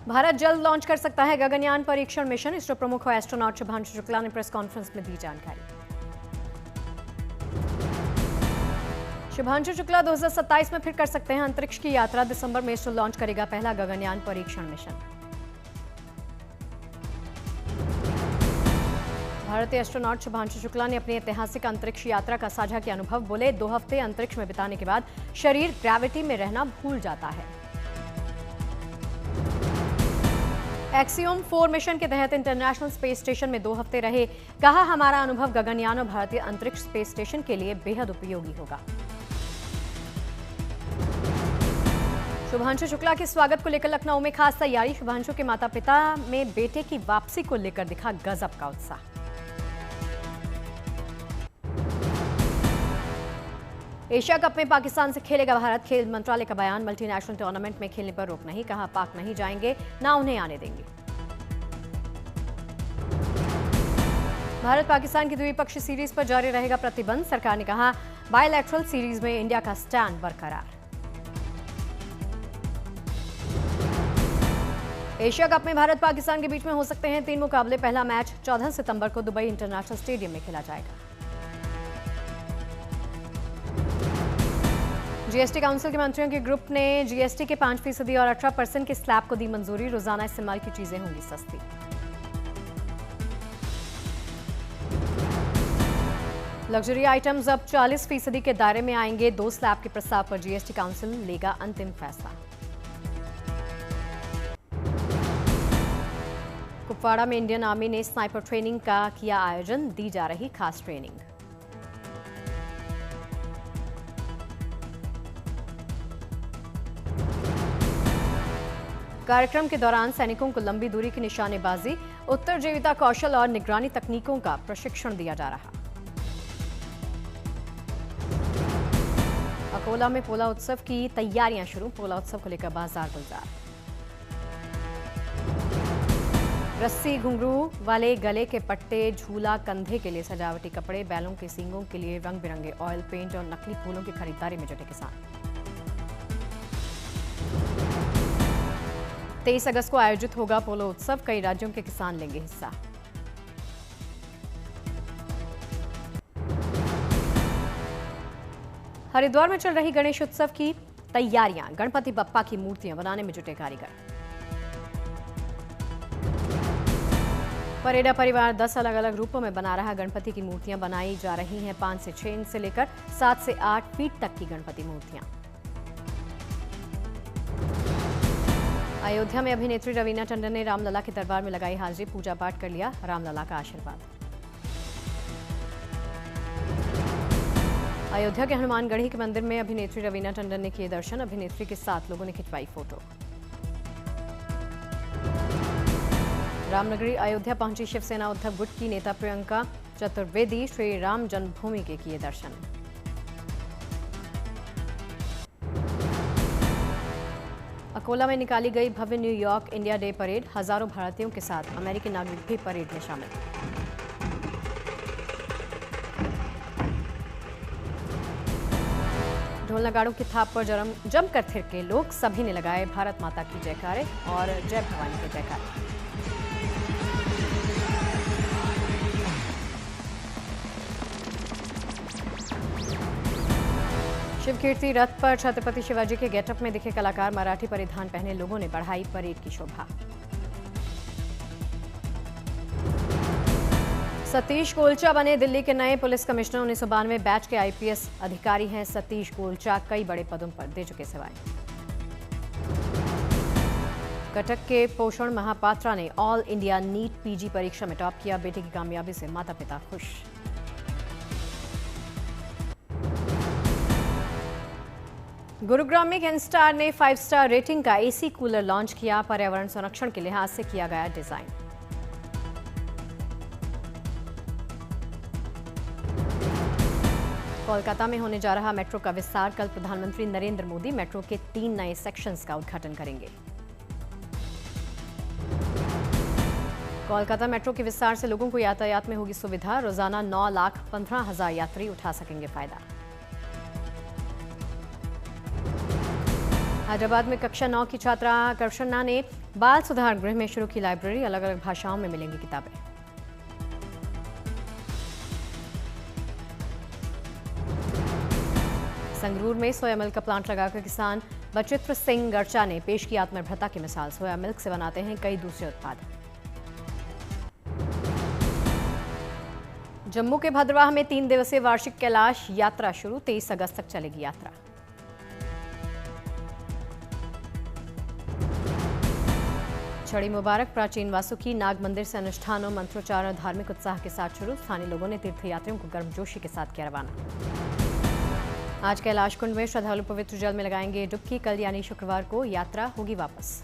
भारत जल्द लॉन्च कर सकता है गगनयान परीक्षण मिशन। इसरो प्रमुख और एस्ट्रोनॉट शुभांशु शुक्ला ने प्रेस कॉन्फ्रेंस में दी जानकारी। शुभांशु शुक्ला 2027 में फिर कर सकते हैं अंतरिक्ष की यात्रा। दिसंबर में इसरो लॉन्च करेगा पहला गगनयान परीक्षण मिशन। भारतीय एस्ट्रोनॉट शुभांशु शुक्ला ने अपनी ऐतिहासिक अंतरिक्ष यात्रा का साझा किया अनुभव। बोले, 2 हफ्ते अंतरिक्ष में बिताने के बाद शरीर ग्रेविटी में रहना भूल जाता है। एक्सियोम 4 मिशन के तहत इंटरनेशनल स्पेस स्टेशन में 2 हफ्ते रहे। कहा, हमारा अनुभव गगनयान और भारतीय अंतरिक्ष स्पेस स्टेशन के लिए बेहद उपयोगी होगा। शुभांशु शुक्ला के स्वागत को लेकर लखनऊ में खास तैयारी। शुभांशु के माता पिता में बेटे की वापसी को लेकर दिखा गजब का उत्साह। एशिया कप में पाकिस्तान से खेलेगा भारत। खेल मंत्रालय का बयान। मल्टीनेशनल टूर्नामेंट में खेलने पर रोक नहीं। कहा, पाक नहीं जाएंगे, ना उन्हें आने देंगे। भारत पाकिस्तान की द्विपक्षीय सीरीज पर जारी रहेगा प्रतिबंध। सरकार ने कहा, बायलैटरल सीरीज में इंडिया का स्टैंड बरकरार। एशिया कप में भारत पाकिस्तान के बीच में हो सकते हैं 3 मुकाबले। पहला मैच 14 सितंबर को दुबई इंटरनेशनल स्टेडियम में खेला जाएगा। जीएसटी काउंसिल के मंत्रियों के ग्रुप ने जीएसटी के 5% और 18% के स्लैब को दी मंजूरी। रोजाना इस्तेमाल की चीजें होंगी सस्ती। लग्जरी आइटम्स अब 40% के दायरे में आएंगे। 2 स्लैब के प्रस्ताव पर जीएसटी काउंसिल लेगा अंतिम फैसला। कुपवाड़ा में इंडियन आर्मी ने स्नाइपर ट्रेनिंग का किया आयोजन। दी जा रही खास ट्रेनिंग। कार्यक्रम के दौरान सैनिकों को लंबी दूरी की निशानेबाजी, उत्तरजीविता कौशल और निगरानी तकनीकों का प्रशिक्षण दिया जा रहा। अकोला में पोला उत्सव की तैयारियां शुरू। पोला उत्सव को लेकर बाजार गुलजार। रस्सी, घुंघरू वाले गले के पट्टे, झूला, कंधे के लिए सजावटी कपड़े, बैलों के सींगों के लिए रंग बिरंगे ऑयल पेंट और नकली फूलों की खरीदारी में जुटे किसान। 23 अगस्त को आयोजित होगा पोलो उत्सव। कई राज्यों के किसान लेंगे हिस्सा। हरिद्वार में चल रही गणेश उत्सव की तैयारियां। गणपति बप्पा की मूर्तियां बनाने में जुटे कारीगर। परेडा परिवार 10 अलग अलग रूपों में बना रहा गणपति की मूर्तियां बनाई जा रही हैं। 5 से 6 इंच से लेकर 7 से 8 फीट तक की गणपति मूर्तियां। अयोध्या में अभिनेत्री रवीना टंडन ने रामलला के दरबार में लगाई हाजिरी। पूजा पाठ कर लिया रामलला का आशीर्वाद। अयोध्या के हनुमानगढ़ी के मंदिर में अभिनेत्री रवीना टंडन ने किए दर्शन। अभिनेत्री के साथ लोगों ने खिंचवाई फोटो। रामनगरी अयोध्या पहुंची शिवसेना उद्धव गुट की नेता प्रियंका चतुर्वेदी। श्री राम जन्मभूमि के किए दर्शन। अकोला में निकाली गई भव्य न्यूयॉर्क इंडिया डे परेड। हजारों भारतीयों के साथ अमेरिकी नागरिक भी परेड में शामिल। ढोल नगाड़ों की थाप पर जमकर थिरके लोग। सभी ने लगाए भारत माता की जयकारे और जय भवानी के जयकारे। शिव कीर्ति रथ पर छत्रपति शिवाजी के गेटअप में दिखे कलाकार। मराठी परिधान पहने लोगों ने बढ़ाई परेड की शोभा। सतीश गोलचा बने दिल्ली के नए पुलिस कमिश्नर। 1992 बैच के आईपीएस अधिकारी हैं सतीश गोलचा। कई बड़े पदों पर दे चुके सेवाएं। कटक के पोषण महापात्रा ने ऑल इंडिया नीट पीजी परीक्षा में टॉप किया। बेटे की कामयाबी से माता पिता खुश। गुरुग्राम में कैनस्टार ने 5 स्टार रेटिंग का एसी कूलर लॉन्च किया। पर्यावरण संरक्षण के लिहाज से किया गया डिजाइन। कोलकाता में होने जा रहा मेट्रो का विस्तार। कल प्रधानमंत्री नरेंद्र मोदी मेट्रो के 3 नए सेक्शंस का उद्घाटन करेंगे। कोलकाता मेट्रो के विस्तार से लोगों को यातायात में होगी सुविधा। रोजाना 9,15,000 यात्री उठा सकेंगे फायदा। हैदराबाद में कक्षा 9 की छात्रा कर्षणा ने बाल सुधार गृह में शुरू की लाइब्रेरी। अलग अलग भाषाओं में मिलेंगी किताबें। संगरूर में सोया मिल्क का प्लांट लगाकर किसान बचित्र सिंह गर्चा ने पेश की आत्मनिर्भरता की मिसाल। सोया मिल्क से बनाते हैं कई दूसरे उत्पाद। जम्मू के भद्रवाह में 3 दिवसीय वार्षिक कैलाश यात्रा शुरू। 23 अगस्त तक चलेगी यात्रा। छड़ी मुबारक प्राचीन वासुकी नाग मंदिर से अनुष्ठानों मंत्रोच्चार और धार्मिक उत्साह के साथ शुरू। स्थानीय लोगों ने तीर्थयात्रियों को गर्मजोशी के साथ किया रवाना। आज कैलाश कुंड में श्रद्धालु पवित्र जल में लगाएंगे डुबकी। कल यानी शुक्रवार को यात्रा होगी वापस।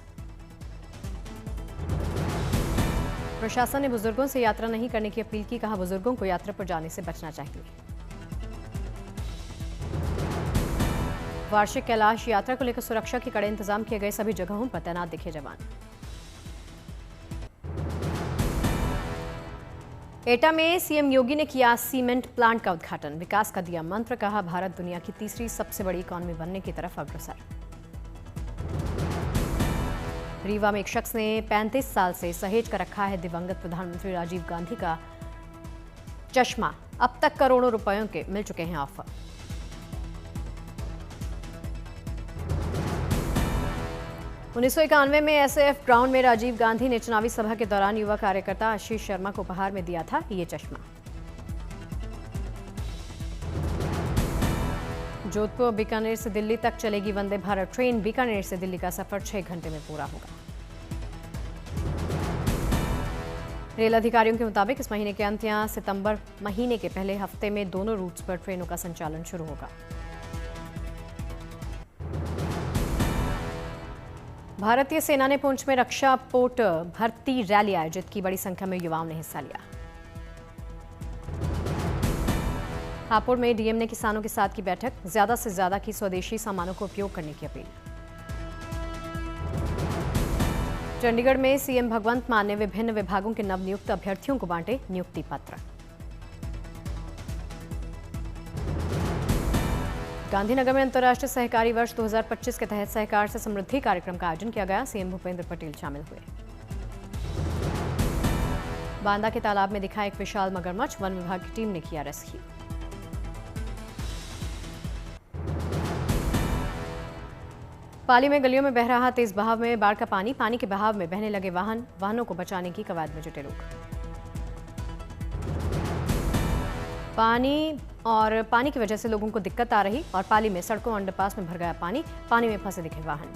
प्रशासन ने बुजुर्गों से यात्रा नहीं करने की अपील की। कहा, बुजुर्गों को यात्रा पर जाने से बचना चाहिए। वार्षिक कैलाश यात्रा को लेकर सुरक्षा के कड़े इंतजाम किए गए। सभी जगहों पर तैनात दिखे जवान। एटा में सीएम योगी ने किया सीमेंट प्लांट का उद्घाटन। विकास का दिया मंत्र। कहा, भारत दुनिया की तीसरी सबसे बड़ी इकॉनमी बनने की तरफ अग्रसर। रीवा में एक शख्स ने 35 साल से सहेज कर रखा है दिवंगत प्रधानमंत्री राजीव गांधी का चश्मा। अब तक करोड़ों रुपयों के मिल चुके हैं ऑफर। उन्नीस 1991 में एसएएफ ग्राउंड में राजीव गांधी ने चुनावी सभा के दौरान युवा कार्यकर्ता आशीष शर्मा को उपहार में दिया था ये चश्मा। जोधपुर और बीकानेर से दिल्ली तक चलेगी वंदे भारत ट्रेन। बीकानेर से दिल्ली का सफर 6 घंटे में पूरा होगा। रेल अधिकारियों के मुताबिक इस महीने के अंत या सितंबर महीने के पहले हफ्ते में दोनों रूट्स पर ट्रेनों का संचालन शुरू होगा। भारतीय सेना ने पुंछ में रक्षा पोर्ट भर्ती रैली आयोजित की। बड़ी संख्या में युवाओं ने हिस्सा लिया। हापुड़ में डीएम ने किसानों के साथ की बैठक। ज्यादा से ज्यादा की स्वदेशी सामानों को उपयोग करने की अपील। चंडीगढ़ में सीएम भगवंत मान ने विभिन्न विभागों के नवनियुक्त अभ्यर्थियों को बांटे नियुक्ति पत्र। गांधीनगर में अंतर्राष्ट्रीय सहकारी वर्ष 2025 के तहत सहकार से समृद्धि कार्यक्रम का आयोजन किया गया। सीएम भूपेंद्र पटेल शामिल हुए। बांदा के तालाब में दिखा एक विशाल मगरमच्छ। वन विभाग की टीम ने किया रेस्क्यू। पाली में गलियों में बह रहा तेज बहाव में बाढ़ का पानी। पानी के बहाव में बहने लगे वाहनों को बचाने की कवायद में जुटे लोग। पानी की वजह से लोगों को दिक्कत आ रही और पाली में सड़कों अंडरपास में भर गया पानी। पानी में फंसे दिखे वाहन।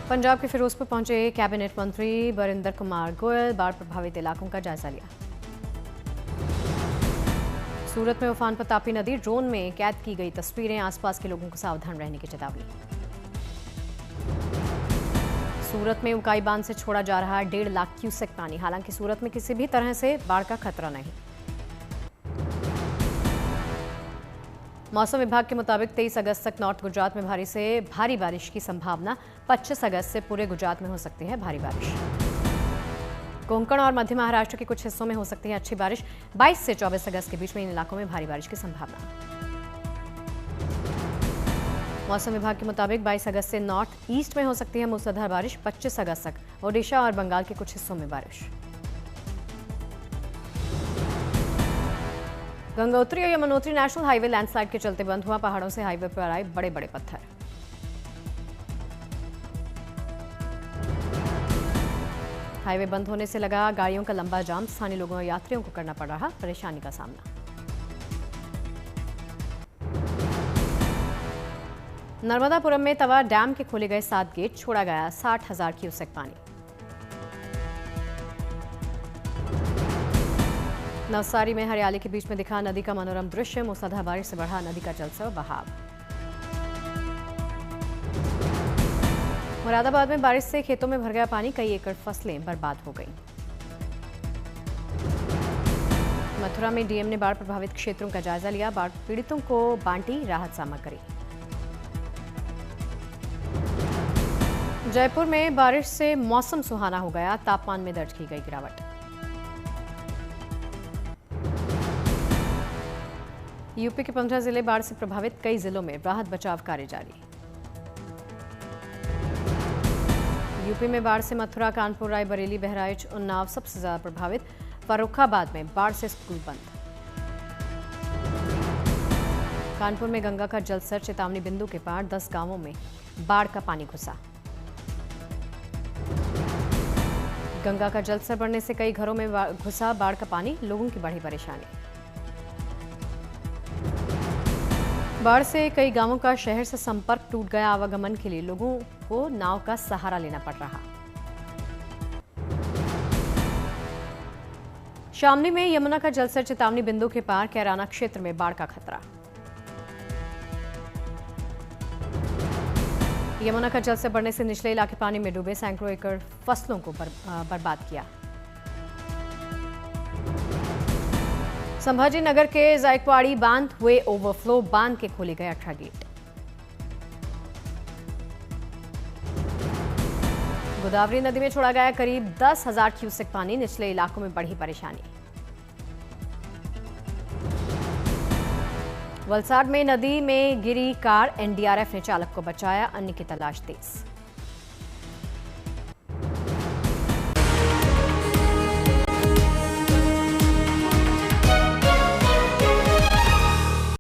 पंजाब के फिरोजपुर पहुंचे कैबिनेट मंत्री बरिंदर कुमार गोयल। बाढ़ प्रभावित इलाकों का जायजा लिया। सूरत में उफान पर तापी नदी। ड्रोन में कैद की गई तस्वीरें। आसपास के लोगों को सावधान रहने की चेतावनी। सूरत में उकाई बांध से छोड़ा जा रहा 1.5 लाख क्यूसेक पानी। हालांकि सूरत में किसी भी तरह से बाढ़ का खतरा नहीं। मौसम विभाग के मुताबिक 23 अगस्त तक नॉर्थ गुजरात में भारी से भारी बारिश की संभावना। 25 अगस्त से पूरे गुजरात में हो सकती है भारी बारिश। कोंकण और मध्य महाराष्ट्र के कुछ हिस्सों में हो सकती है अच्छी बारिश। 22 से 24 अगस्त के बीच में इन इलाकों में भारी बारिश की संभावना। मौसम विभाग के मुताबिक 22 अगस्त से नॉर्थ ईस्ट में हो सकती है मूसलाधार बारिश। 25 अगस्त तक ओडिशा और बंगाल के कुछ हिस्सों में बारिश। गंगोत्री और यमुनोत्री नेशनल हाईवे लैंडस्लाइड के चलते बंद हुआ। पहाड़ों से हाईवे पर आए बड़े बड़े पत्थर। हाईवे बंद होने से लगा गाड़ियों का लंबा जाम। स्थानीय लोगों और यात्रियों को करना पड़ रहा परेशानी का सामना। नर्मदापुरम में तवा डैम के खोले गए 7 गेट। छोड़ा गया 60,000 क्यूसेक पानी। नवसारी में हरियाली के बीच में दिखा नदी का मनोरम दृश्य। मूसलाधार बारिश से बढ़ा नदी का जलस्तर बहाव। मुरादाबाद में बारिश से खेतों में भर गया पानी। कई एकड़ फसलें बर्बाद हो गईं। मथुरा में डीएम ने बाढ़ प्रभावित क्षेत्रों का जायजा लिया। बाढ़ पीड़ितों को बांटी राहत सामग्री। जयपुर में बारिश से मौसम सुहाना हो गया। तापमान में दर्ज की गई गिरावट। यूपी के 15 जिले बाढ़ से प्रभावित, कई जिलों में राहत बचाव कार्य जारी। यूपी में बाढ़ से मथुरा, कानपुर, रायबरेली, बहराइच, उन्नाव सबसे ज्यादा प्रभावित। फर्रुखाबाद में बाढ़ से स्कूल बंद। कानपुर में गंगा का जलस्तर चेतावनी बिंदु के पार, 10 गांवों में बाढ़ का पानी घुसा। गंगा का जलस्तर बढ़ने से कई घरों में घुसा बाढ़ का पानी, लोगों की बढ़ी परेशानी। बाढ़ से कई गांवों का शहर से संपर्क टूट गया, आवागमन के लिए लोगों को नाव का सहारा लेना पड़ रहा। शामली में यमुना का जलस्तर चेतावनी बिंदु के पार, कैराना क्षेत्र में बाढ़ का खतरा। यमुना का जलस्तर बढ़ने से निचले इलाके पानी में डूबे, सैकड़ों एकड़ फसलों को बर्बाद किया। संभाजी नगर के जायकवाड़ी बांध हुए ओवरफ्लो, बांध के खोले गए 18 गेट। गोदावरी नदी में छोड़ा गया करीब 10,000 क्यूसेक पानी, निचले इलाकों में बढ़ी परेशानी। वलसाड में नदी में गिरी कार, एनडीआरएफ ने चालक को बचाया, अन्य की तलाश तेज।